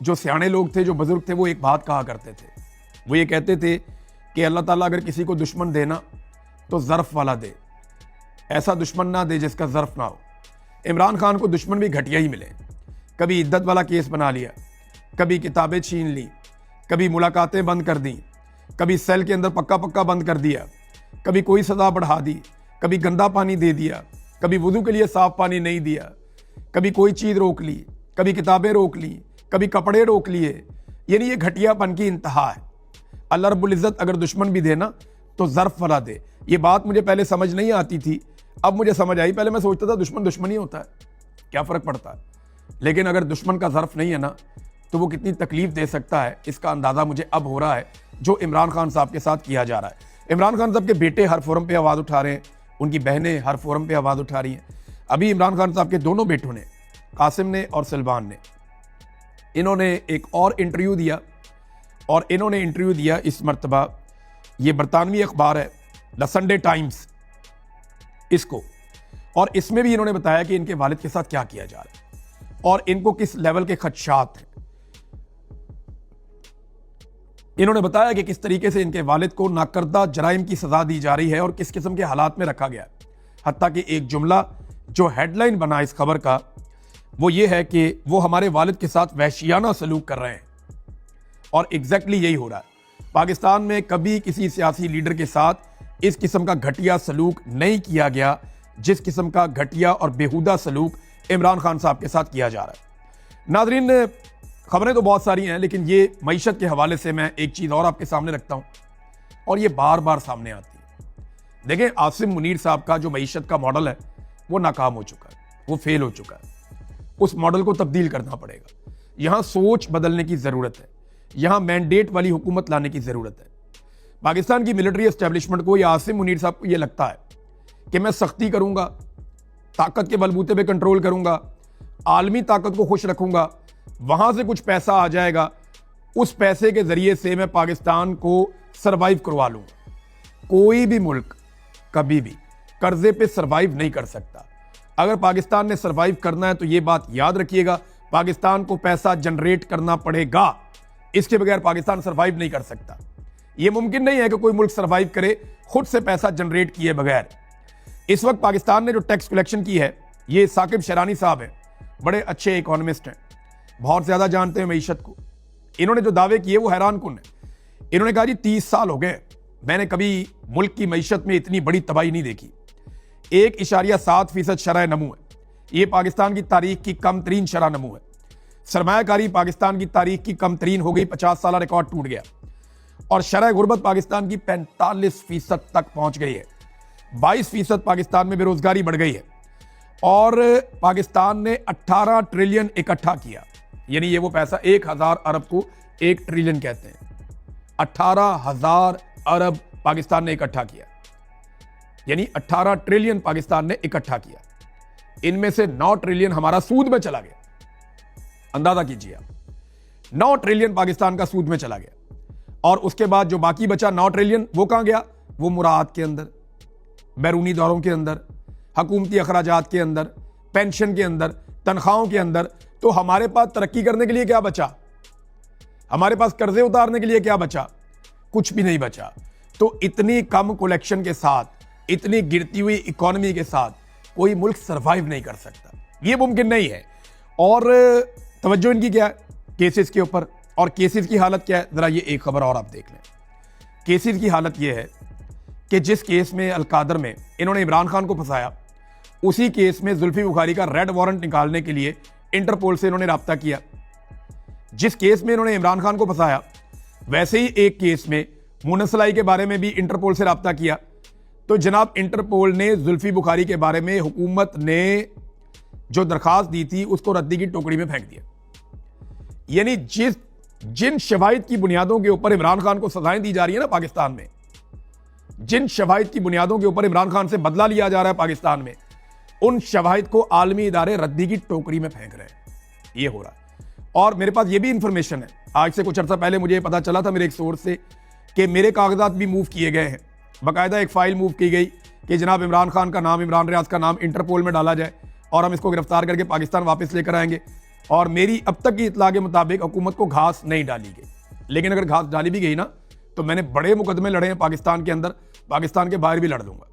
जो सियाने लोग थे, जो बुजुर्ग थे, वो एक बात कहा करते थे। वो ये कहते थे कि अल्लाह ताला अगर किसी को दुश्मन देना तो ज़र्फ़ वाला दे, ऐसा दुश्मन ना दे जिसका ज़र्फ़ ना हो। इमरान खान को दुश्मन भी घटिया ही मिले। कभी इद्दत वाला केस बना लिया, कभी किताबें छीन ली, कभी मुलाकातें बंद कर दी, कभी सेल के अंदर पक्का पक्का बंद कर दिया, कभी कोई सज़ा बढ़ा दी, कभी गंदा पानी दे दिया, कभी वुज़ू के लिए साफ़ पानी नहीं दिया, कभी कोई चीज़ रोक ली, कभी किताबें रोक ली, कभी कपड़े रोक लिए। यानी ये घटियापन की इंतहा है। अल्लाह रब्बुल इज़्ज़त अगर दुश्मन भी देना तो ज़र्फ़ वाला दे। ये बात मुझे पहले समझ नहीं आती थी, अब मुझे समझ आई। पहले मैं सोचता था दुश्मन दुश्मन ही होता है, क्या फ़र्क पड़ता है। लेकिन अगर दुश्मन का ज़र्फ़ नहीं है ना, तो वो कितनी तकलीफ़ दे सकता है, इसका अंदाज़ा मुझे अब हो रहा है जो इमरान खान साहब के साथ किया जा रहा है। इमरान खान साहब के बेटे हर फोरम पे आवाज़ उठा रहे हैं, उनकी बहनें हर फोरम पे आवाज़ उठा रही हैं। अभी इमरान खान साहब के दोनों बेटों ने, कासिम ने और सलमान ने, इन्होंने एक और इंटरव्यू दिया, और इन्होंने इंटरव्यू दिया इस मरतबा, ये बरतानवी अखबार है द संडे टाइम्स इसको, और इसमें भी इन्होंने बताया कि इनके वालिद के साथ क्या किया जा रहा है और इनको किस लेवल के खदशात हैं। इन्होंने बताया कि किस तरीके से इनके वालिद को नाकर्दा जराइम की सजा दी जा रही है और किस किस्म के हालात में रखा गया। हत्ता कि एक जुमला जो हेडलाइन बना इस खबर का, वो ये है कि वो हमारे वालिद के साथ वहशियाना सलूक कर रहे हैं, और एग्जैक्टली यही हो रहा है। पाकिस्तान में कभी किसी सियासी लीडर के साथ इस किस्म का घटिया सलूक नहीं किया गया जिस किस्म का घटिया और बेहुदा सलूक इमरान खान साहब के साथ किया जा रहा है। नाजरीन, खबरें तो बहुत सारी हैं, लेकिन ये मईशत के हवाले से मैं एक चीज़ और आपके सामने रखता हूँ, और ये बार बार सामने आती है। देखें, आसिम मुनीर साहब का जो मईशत का मॉडल है वो नाकाम हो चुका है, वो फेल हो चुका है। उस मॉडल को तब्दील करना पड़ेगा। यहाँ सोच बदलने की ज़रूरत है, यहाँ मैंडेट वाली हुकूमत लाने की ज़रूरत है। पाकिस्तान की मिलिट्री एस्टेब्लिशमेंट को या आसिम मुनीर साहब को ये लगता है कि मैं सख्ती करूँगा, ताकत के बलबूते पे कंट्रोल करूँगा, आलमी ताकत को खुश रखूँगा, वहाँ से कुछ पैसा आ जाएगा, उस पैसे के ज़रिए से मैं पाकिस्तान को सर्वाइव करवा लूँगा। कोई भी मुल्क कभी भी कर्जे पे सर्वाइव नहीं कर सकता। अगर पाकिस्तान ने सर्वाइव करना है तो ये बात याद रखिएगा, पाकिस्तान को पैसा जनरेट करना पड़ेगा। इसके बगैर पाकिस्तान सर्वाइव नहीं कर सकता। ये मुमकिन नहीं है कि कोई मुल्क सर्वाइव करे खुद से पैसा जनरेट किए बगैर। इस वक्त पाकिस्तान ने जो टैक्स कलेक्शन की है, ये साकिब शरानी साहब हैं, बड़े अच्छे इकोनॉमिस्ट हैं, बहुत ज़्यादा जानते हैं मईशत को। इन्होंने जो दावे किए वो हैरान कुन है। इन्होंने कहा जी 30 साल हो गए, मैंने कभी मुल्क की मईशत में इतनी बड़ी तबाही नहीं देखी। 1.7% शरह नमू है। ये पाकिस्तान की तारीख की कम तरीन शरह नमू है। सरमायाकारी पाकिस्तान की तारीख की कम तरीन हो गई, 50 साल रिकॉर्ड टूट गया। और शरह गुर्बत पाकिस्तान की 45% तक पहुंच गई है। 22% पाकिस्तान में बेरोजगारी बढ़ गई है। और पाकिस्तान ने 18 ट्रिलियन इकट्ठा किया, यानी ये वो पैसा 1000 अरब को 1 ट्रिलियन कहते हैं। 18,000 अरब पाकिस्तान ने इकट्ठा किया, यानी 18 ट्रिलियन पाकिस्तान ने इकट्ठा किया। इनमें से 9 ट्रिलियन हमारा सूद में चला गया। अंदाजा कीजिए आप, 9 ट्रिलियन पाकिस्तान का सूद में चला गया। और उसके बाद जो बाकी बचा 9 ट्रिलियन, वो कहां गया? वो मुराद के अंदर, बैरूनी दौरों के अंदर, हकूमती अखराजात के अंदर, पेंशन के अंदर, तनख्वाहों के अंदर। तो हमारे पास तरक्की करने के लिए क्या बचा? हमारे पास कर्जे उतारने के लिए क्या बचा? कुछ भी नहीं बचा। तो इतनी कम कलेक्शन के साथ, इतनी गिरती हुई इकोनॉमी के साथ कोई मुल्क सरवाइव नहीं कर सकता, ये मुमकिन नहीं है। और तवज्जो इनकी क्या है? केसेस के ऊपर। और केसेस की हालत क्या है? जरा ये एक खबर और आप देख लें। केसेस की हालत ये है कि जिस केस में अलकादर में इन्होंने इमरान खान को फंसाया, उसी केस में जुल्फी बुखारी का रेड वारंट निकालने के लिए इंटरपोल से इन्होंने राब्ता किया। जिस केस में इन्होंने इमरान खान को फंसाया, वैसे ही एक केस में मुनसलाई के बारे में भी इंटरपोल से राब्ता किया। तो जनाब इंटरपोल ने जुल्फी बुखारी के बारे में हुकूमत ने जो दरखास्त दी थी उसको रद्दी की टोकरी में फेंक दिया। यानी जिन शवाहिद की बुनियादों के ऊपर इमरान खान को सजाएं दी जा रही है ना पाकिस्तान में, जिन शवाहिद की बुनियादों के ऊपर इमरान खान से बदला लिया जा रहा है पाकिस्तान में, उन शवाहिद को आलमी इदारे रद्दी की टोकरी में फेंक रहे हैं। ये हो रहा है। और मेरे पास ये भी इंफॉर्मेशन है, आज से कुछ अर्सा पहले मुझे पता चला था मेरे एक सोर्स से कि मेरे कागजात भी मूव किए गए हैं। बाकायदा एक फाइल मूव की गई कि जनाब इमरान खान का नाम, इमरान रियाज का नाम इंटरपोल में डाला जाए और हम इसको गिरफ्तार करके पाकिस्तान वापस लेकर आएंगे। और मेरी अब तक की इतला के मुताबिक हुकूमत को घास नहीं डाली गई। लेकिन अगर घास डाली भी गई ना, तो मैंने बड़े मुकदमे लड़े हैं पाकिस्तान के अंदर, पाकिस्तान के बाहर भी लड़ दूंगा।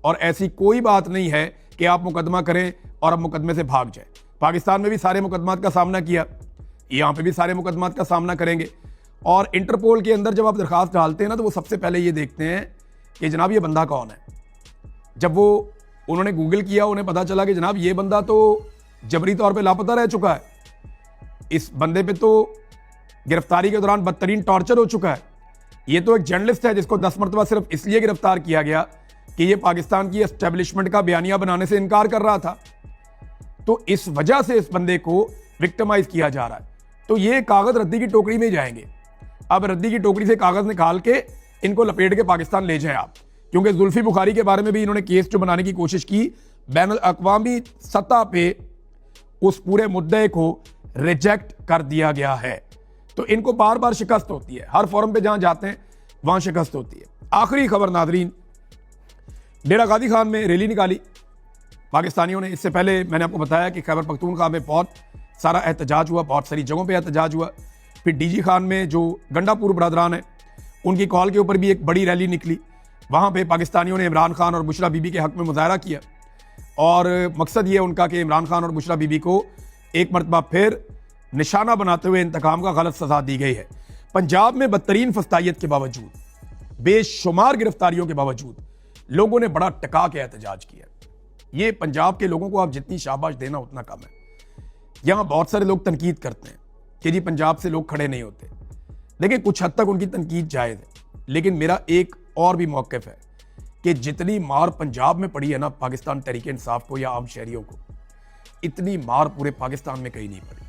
और ऐसी कोई बात नहीं है कि आप मुकदमा करें और अब मुकदमे से भाग जाए। पाकिस्तान में भी सारे मुकदमात का सामना किया, यहाँ पे भी सारे मुकदमात का सामना करेंगे। और इंटरपोल के अंदर जब आप दरखास्त डालते हैं ना, तो वो सबसे पहले ये देखते हैं कि जनाब ये बंदा कौन है। जब वो उन्होंने गूगल किया, उन्हें पता चला कि जनाब ये बंदा तो जबरी तौर पे लापता रह चुका है, इस बंदे पे तो गिरफ्तारी के दौरान बदतरीन टॉर्चर हो चुका है, ये तो एक जर्नलिस्ट है जिसको 10 मरतबा सिर्फ इसलिए गिरफ्तार किया गया कि ये पाकिस्तान की एस्टेब्लिशमेंट का बयानिया बनाने से इनकार कर रहा था। तो इस वजह से इस बंदे को विक्टिमाइज किया जा रहा है। तो ये कागज रद्दी की टोकरी में जाएंगे। अब रद्दी की टोकरी से कागज निकाल के इनको लपेट के पाकिस्तान ले जाएं आप, क्योंकि जुल्फी बुखारी के बारे में भी इन्होंने केस जो बनाने की कोशिश की, बैनुल अक़वामी सतह पे उस पूरे मुद्दे को रिजेक्ट कर दिया गया है। तो इनको बार बार शिकस्त होती है, हर फोरम पे जहां जाते हैं वहां शिकस्त होती है। आखिरी खबर नादरीन, डेरा गाजी खान में रैली निकाली पाकिस्तानियों ने। इससे पहले मैंने आपको बताया कि खैबर पख्तूनख्वा में बहुत सारा एहतजाज हुआ, बहुत सारी जगहों पे एहतजाज हुआ। फिर डीजी खान में जो गंडापुर बरदरान है, उनकी कॉल के ऊपर भी एक बड़ी रैली निकली। वहाँ पे पाकिस्तानियों ने इमरान खान और बुशरा बीबी के हक में मुजाहरा किया, और मकसद ये उनका कि इमरान खान और बुशरा बीबी को एक मरतबा फिर निशाना बनाते हुए इंतकाम का गलत सजा दी गई है। पंजाब में बदतरीन फस्तायत के बावजूद, बेशुमार गिरफ्तारियों के बावजूद लोगों ने बड़ा टका के एहतजाज किया। ये पंजाब के लोगों को आप जितनी शाबाश देना उतना कम है। यहाँ बहुत सारे लोग तनकीद करते हैं कि जी पंजाब से लोग खड़े नहीं होते। देखिए, कुछ हद तक उनकी तनकीद जायज़ है, लेकिन मेरा एक और भी मौक़िफ़ है कि जितनी मार पंजाब में पड़ी है ना पाकिस्तान तहरीक इंसाफ को या आम शहरियों को, इतनी मार पूरे पाकिस्तान में कहीं नहीं पड़ी।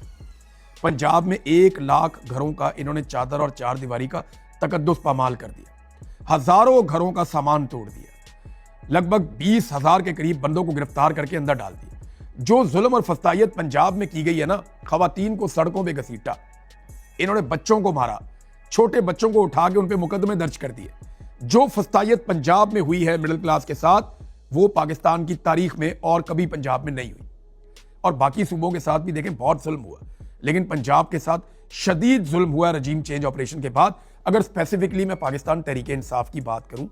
पंजाब में 1 लाख घरों का इन्होंने चादर और चार दीवारी का तकद्दुस पामाल कर दिया, हजारों घरों का सामान तोड़ दिया, लगभग 20,000 के करीब बंदों को गिरफ्तार करके अंदर डाल दिया। जो जुल्म और फस्तायत पंजाब में की गई है ना, खवातीन को सड़कों पे घसीटा, इन्होंने बच्चों को मारा, छोटे बच्चों को उठा के उन पे मुकदमे दर्ज कर दिए। जो फस्तायत पंजाब में हुई है मिडिल क्लास के साथ, वो पाकिस्तान की तारीख में और कभी पंजाब में नहीं हुई। और बाकी सूबों के साथ भी देखें बहुत जुल्म हुआ, लेकिन पंजाब के साथ शदीद जुल्म हुआ रजीम चेंज ऑपरेशन के बाद। अगर स्पेसिफिकली मैं पाकिस्तान तहरीक इंसाफ की बात करूं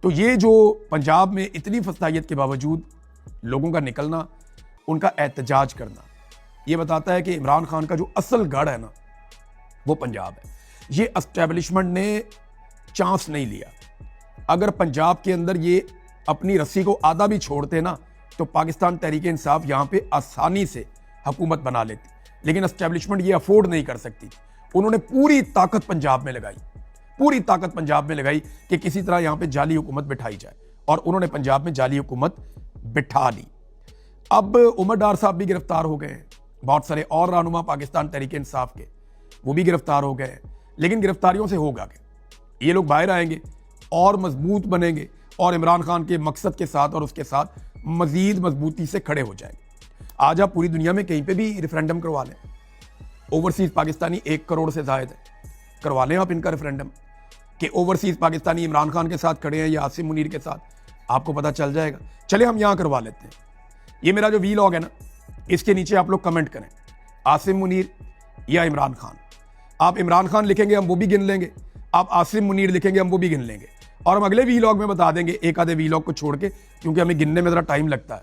तो ये जो पंजाब में इतनी फस्तायत के बावजूद लोगों का निकलना, उनका एहतजाज करना, ये बताता है कि इमरान खान का जो असल गढ़ है ना, वो पंजाब है। ये एस्टेब्लिशमेंट ने चांस नहीं लिया। अगर पंजाब के अंदर ये अपनी रस्सी को आधा भी छोड़ते ना, तो पाकिस्तान तहरीक इंसाफ यहाँ पे आसानी से हुकूमत बना लेती, लेकिन एस्टेब्लिशमेंट ये अफोर्ड नहीं कर सकती। उन्होंने पूरी ताकत पंजाब में लगाई, पूरी ताकत पंजाब में लगाई कि किसी तरह यहाँ पे जाली हुकूमत बिठाई जाए, और उन्होंने पंजाब में जाली हुकूमत बिठा ली। अब उमर डार साहब भी गिरफ्तार हो गए हैं, बहुत सारे और रहनुमा पाकिस्तान तहरीक इंसाफ के, वो भी गिरफ्तार हो गए हैं। लेकिन गिरफ्तारियों से होगा क्या? ये लोग बाहर आएंगे और मजबूत बनेंगे, और इमरान खान के मकसद के साथ और उसके साथ मजीद मजबूती से खड़े हो जाएंगे। आज आप पूरी दुनिया में कहीं पे भी रेफरेंडम करवा लें, ओवरसीज पाकिस्तानी 1 करोड़ से ज्यादा है, करवा लें आप इनका रेफरेंडम कि ओवरसीज पाकिस्तानी इमरान खान के साथ खड़े हैं या आसिम मुनीर के साथ, आपको पता चल जाएगा। चले हम यहाँ करवा लेते हैं। ये मेरा जो वीलॉग है ना, इसके नीचे आप लोग कमेंट करें, आसिम मुनीर या इमरान खान। आप इमरान खान लिखेंगे हम वो भी गिन लेंगे, आप आसिम मुनीर लिखेंगे हम वो भी गिन लेंगे, और हम अगले वीलॉग में बता देंगे, एक आधे वीलॉग को छोड़ के, क्योंकि हमें गिनने में ज़रा टाइम लगता है,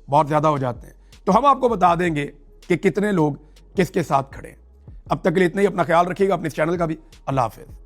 बहुत ज़्यादा हो जाते हैं। तो हम आपको बता देंगे कि कितने लोग किसके साथ खड़े हैं। अब तक के लिए इतना ही। अपना ख्याल रखिएगा, अपने इस चैनल का भी। अल्लाह हाफिज़।